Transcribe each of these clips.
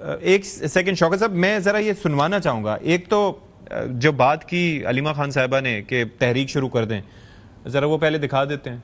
एक सेकंड शौकत साहब, मैं जरा ये सुनवाना चाहूंगा। एक तो जो बात की अलीमा खान साहिबा ने कि तहरीक शुरू कर दें, जरा वो पहले दिखा देते हैं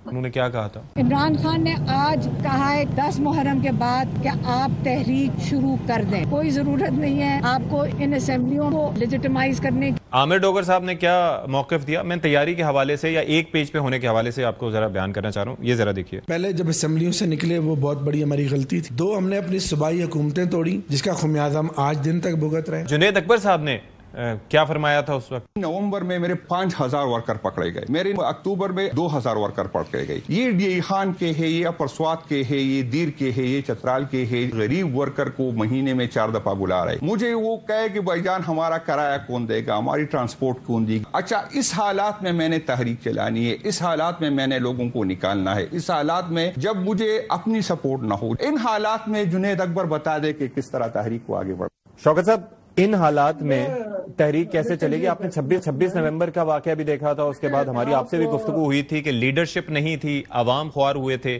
उन्होंने क्या कहा था। इमरान खान ने आज कहा है 10 मुहर्रम के बाद कि आप तहरीक शुरू कर दें, कोई जरूरत नहीं है आपको इन असेंबलियों को लेजिटिमाइज करने की। आमिर डोगर साहब ने क्या मौक़िफ़ दिया, मैं तैयारी के हवाले से या एक पेज पे होने के हवाले से आपको जरा बयान करना चाह रहा हूँ, ये जरा देखिए। पहले जब असेंबलियों से निकले वो बहुत बड़ी हमारी गलती थी। 2, हमने अपनी सूबाई हुकूमतें तोड़ी जिसका खुमियाजा हम आज दिन तक भुगत रहे हैं। जुनैद अकबर साहब ने क्या फरमाया था उस वक्त? नवंबर में मेरे 5000 वर्कर पकड़े गए, मेरे अक्टूबर में 2000 वर्कर पकड़े गए। ये डी खान के है, ये परसवात के है, ये दीर के है, ये चतराल के है। गरीब वर्कर को महीने में 4 दफा बुला रहे। मुझे वो कहे कि भाईजान हमारा किराया कौन देगा, हमारी ट्रांसपोर्ट कौन देगी। अच्छा, इस हालात में मैंने तहरीक चलानी है, इस हालात में मैंने लोगों को निकालना है, इस हालात में जब मुझे अपनी सपोर्ट ना हो, इन हालात में जुनैद अकबर बता दे कि किस तरह तहरीक को आगे बढ़। शौकत साहब, इन हालात में तहरीक कैसे चलेगी? आपने 26 नवंबर का वाकया भी देखा था, उसके बाद हमारी आपसे भी गुफ्तगू हुई थी कि लीडरशिप नहीं थी, अवाम ख्वार हुए थे।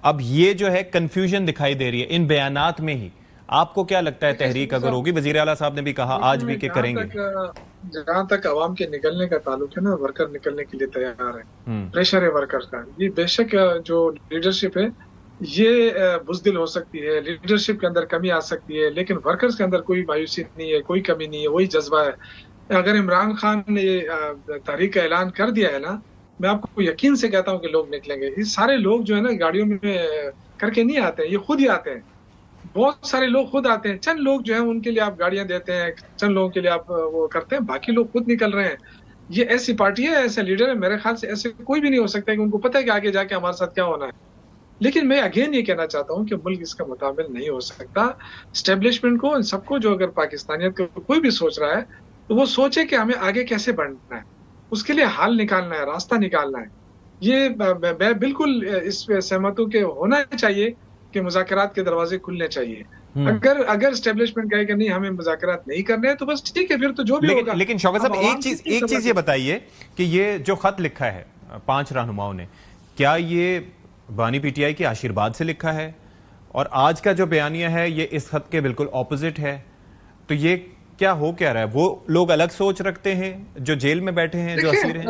अब ये जो है कंफ्यूजन दिखाई दे रही है इन बयानात में ही। आपको क्या लगता है तहरीक अगर होगी? वजीर आला साहब ने भी कहा आज भी कि करेंगे। जहां तक अवाम के निकलने का ताल्लुक है ना, वर्कर निकलने के लिए तैयार है, प्रेशर है वर्कर का। ये बेशक जो लीडरशिप है ये बुज़दिल हो सकती है, लीडरशिप के अंदर कमी आ सकती है, लेकिन वर्कर्स के अंदर कोई मायूसी नहीं है, कोई कमी नहीं है, वही जज्बा है। अगर इमरान खान ने ये तहरीक का ऐलान कर दिया है ना, मैं आपको यकीन से कहता हूं कि लोग निकलेंगे। ये सारे लोग जो है ना गाड़ियों में करके नहीं आते हैं, ये खुद ही आते हैं। बहुत सारे लोग खुद आते हैं, चंद लोग जो है उनके लिए आप गाड़ियां देते हैं, चंद लोगों के लिए आप वो करते हैं, बाकी लोग खुद निकल रहे हैं। ये ऐसी पार्टी है, ऐसे लीडर है, मेरे ख्याल से ऐसे कोई भी नहीं हो सकता कि उनको पता है कि आगे जाके हमारे साथ क्या होना है। लेकिन मैं अगेन ये कहना चाहता हूं कि मुल्क इसका मुताबिल नहीं हो सकता। स्टैब्लिशमेंट को, सबको, जो अगर पाकिस्तानियत को कोई भी सोच रहा है तो वो सोचे कि हमें आगे कैसे बढ़ना है, उसके लिए हल निकालना है, रास्ता निकालना है। ये मैं बिल्कुल इस पे सहमत हूं कि होना चाहिए कि मुज़ाकरात के दरवाजे खुलने चाहिए। अगर स्टैब्लिशमेंट कहे कि नहीं हमें मुज़ाकरात नहीं करने हैं तो बस ठीक है, फिर तो जो भी होगा। लेकिन शौकत साहब एक चीज ये बताइए कि ये जो खत लिखा है 5 रहनुमाओं ने, क्या ये बानी पीटीआई के आशीर्वाद से लिखा है? और आज का जो बयानिया है ये इस खत के बिल्कुल ऑपोजिट है। तो ये क्या हो क्या रहा है? वो लोग अलग सोच रखते हैं जो जेल में बैठे हैं, जो असीर हैं?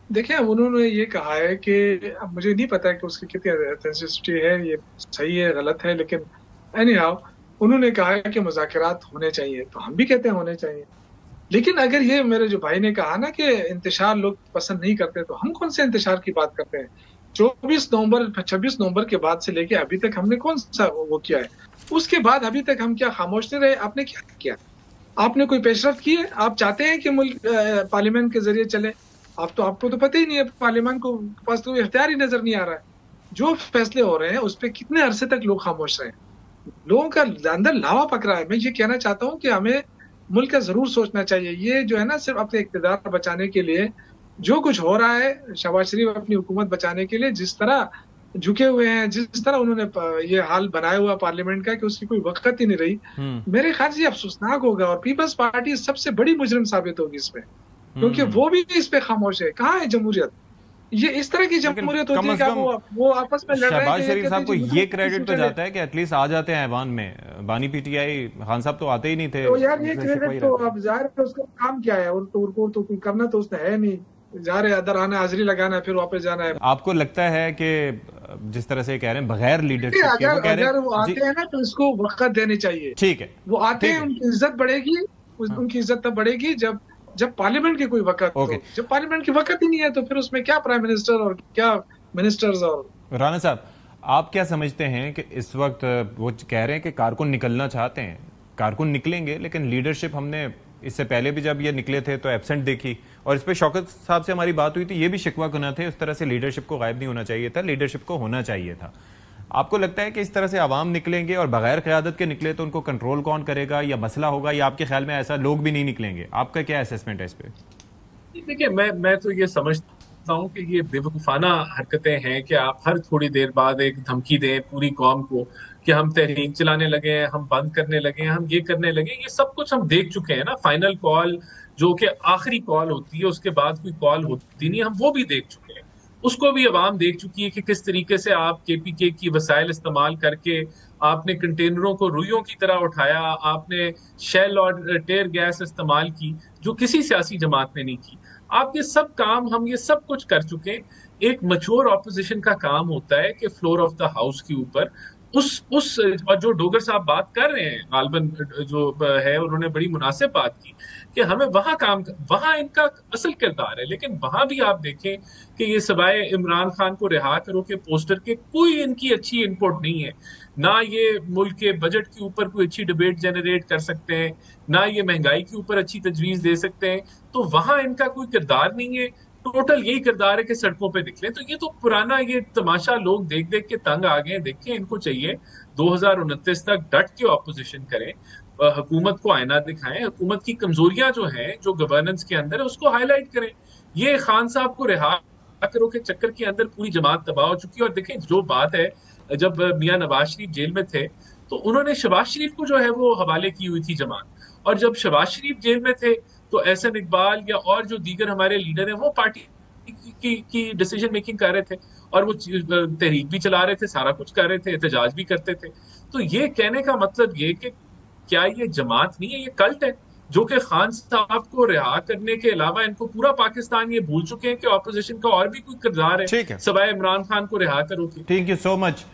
देखिए, उन्होंने ये कहा है कि अब मुझे नहीं पता है कि उसकी कितनी ऑथेंटिसिटी है, ये सही है गलत है, लेकिन एनीहाउ उन्होंने कहा है कि मुज़ाकरात होने चाहिए, तो हम भी कहते हैं होने चाहिए। लेकिन अगर ये मेरे जो भाई ने कहा ना कि इंतशार लोग पसंद नहीं करते, तो हम कौन से इंतशार की बात करते हैं? 26 नवंबर के बाद से लेके अभी तक हमने कौन सा वो किया है? उसके बाद अभी तक हम क्या खामोश नहीं रहे? आपने क्या किया? आपने कोई पेशरफ्त की है? आप चाहते हैं कि मुल्क पार्लियामेंट के जरिए चले? आपको तो पता ही नहीं है, पार्लियामेंट को पास तो इख्तियार ही नजर नहीं आ रहा है। जो फैसले हो रहे हैं उस पर कितने अरसे तक लोग खामोश रहे? लोगों का अंदर लावा पक रहा है। मैं ये कहना चाहता हूँ कि हमें मुल्क का जरूर सोचना चाहिए। ये जो है ना, सिर्फ अपने इख्तियार बचाने के लिए जो कुछ हो रहा है, शहबाज शरीफ अपनी हुकूमत बचाने के लिए जिस तरह झुके हुए हैं, जिस तरह उन्होंने ये हाल बनाया हुआ पार्लियामेंट का कि उसकी कोई वक्त ही नहीं रही, मेरे ख्याल से अफसोसनाक होगा। और पीपल्स पार्टी सबसे बड़ी मुजरिम साबित होगी इसमें, क्योंकि वो भी इस पे खामोश है। कहाँ है जमहूरियत? ये इस तरह की जमहूरियत होती है कि वो आपस में लड़ रहे हैं। शहबाज शरीफ साहब को ये क्रेडिट तो जाता है कि एटलीस्ट आ जाते हैं ऐवान में। बानी पीटीआई खान साहब तो आते ही नहीं थे। तो यार ये क्रेडिट तो अब जाहिर है उसका काम क्या है, उनको तो कोई करना तो उसने है नहीं। जा रहे अंदर आना, हाजिरी लगाना है, फिर वापस जाना है। आपको लगता है कि जिस तरह से कह रहे हैं बगैर लीडरशिप के, अगर वो आते हैं ना तो इसको वक्त देनी चाहिए। ठीक है, वो आते हैं, उनकी इज्जत बढ़ेगी। उनकी इज्जत तब बढ़ेगी जब पार्लियामेंट की कोई वक्त हो। जब पार्लियामेंट की वक्त ही नहीं है तो फिर उसमें क्या प्राइम मिनिस्टर और क्या मिनिस्टर्स। और राना साहब, आप क्या समझते हैं कि इस वक्त वो कह रहे हैं कि कारकुन निकलना चाहते हैं, कारकुन निकलेंगे, लेकिन लीडरशिप हमने इससे पहले भी जब ये निकले थे तो एब्सेंट देखी, और इस पे शौकत साहब से हमारी बात हुई थी, ये भी शिकवा करना थे उस तरह से लीडरशिप को गायब नहीं होना चाहिए था, लीडरशिप को होना चाहिए था। आपको लगता है कि इस तरह से आवाम निकलेंगे और बगैर क़यादत के निकले तो उनको कंट्रोल कौन करेगा, या मसला होगा, या आपके ख्याल में ऐसा लोग भी नहीं निकलेंगे? आपका क्या असेसमेंट है इस पे? देखिए, मैं तो ये समझता हूँ कि ये बेवकूफाना हरकतें हैं कि आप हर थोड़ी देर बाद एक धमकी दें पूरी कौम को कि हम तहरीक चलाने लगे हैं, हम बंद करने लगे हैं, हम ये करने लगे। ये सब कुछ हम देख चुके हैं ना। फाइनल कॉल जो कि आखिरी कॉल होती है, उसके बाद कोई कॉल होती नहीं, हम वो भी देख चुके हैं। उसको भी अवाम देख चुकी है कि किस तरीके से आप केपीके की वसाइल इस्तेमाल करके आपने कंटेनरों को रुइयों की तरह उठाया, आपने शेल और टेयर गैस इस्तेमाल की जो किसी सियासी जमात ने नहीं की। आप ये सब काम, हम ये सब कुछ कर चुके हैं। एक मैच्योर ऑपोजिशन का काम होता है कि फ्लोर ऑफ द हाउस के ऊपर उस और जो डोगर साहब बात कर रहे हैं, गालबन जो है, उन्होंने बड़ी मुनासिब बात की कि हमें वहां इनका असल किरदार है। लेकिन वहां भी आप देखें कि ये सवाए इमरान खान को रिहा करो के पोस्टर के कोई इनकी अच्छी इनपुट नहीं है। ना ये मुल्क के बजट के ऊपर कोई अच्छी डिबेट जनरेट कर सकते हैं, ना ये महंगाई के ऊपर अच्छी तजवीज दे सकते हैं। तो वहां इनका कोई किरदार नहीं है। टोटल यही किरदार है कि सड़कों पे निकले। तो ये तो पुराना ये तमाशा लोग देख देख के तंग आ गए। देखें, इनको चाहिए 2029 तक डट के ऑपोजिशन करें, हुकूमत को आईना दिखाएं, हुकूमत की कमजोरियां जो हैं, जो गवर्नेंस के अंदर है, उसको हाईलाइट करें। ये खान साहब को रिहा करो के चक्कर के अंदर पूरी जमात तबाह हो चुकी है। और देखें, जो बात है, जब मियां नवाज शरीफ जेल में थे तो उन्होंने शहबाज शरीफ को जो है वो हवाले की हुई थी जमात, और जब शहबाज शरीफ जेल में थे तो एहसन इकबाल या और जो दीगर हमारे लीडर हैं वो पार्टी की डिसीजन मेकिंग कर रहे थे, और वो तहरीक भी चला रहे थे, सारा कुछ कर रहे थे, एहतजाज भी करते थे। तो ये कहने का मतलब ये कि क्या ये जमात नहीं है, ये कल्ट है, जो कि खान साहब को रिहा करने के अलावा इनको पूरा पाकिस्तान ये भूल चुके हैं कि ऑपोजिशन का और भी कोई किरदार है, ठीक है, सवाए इमरान खान को रिहा करो। Thank you so much.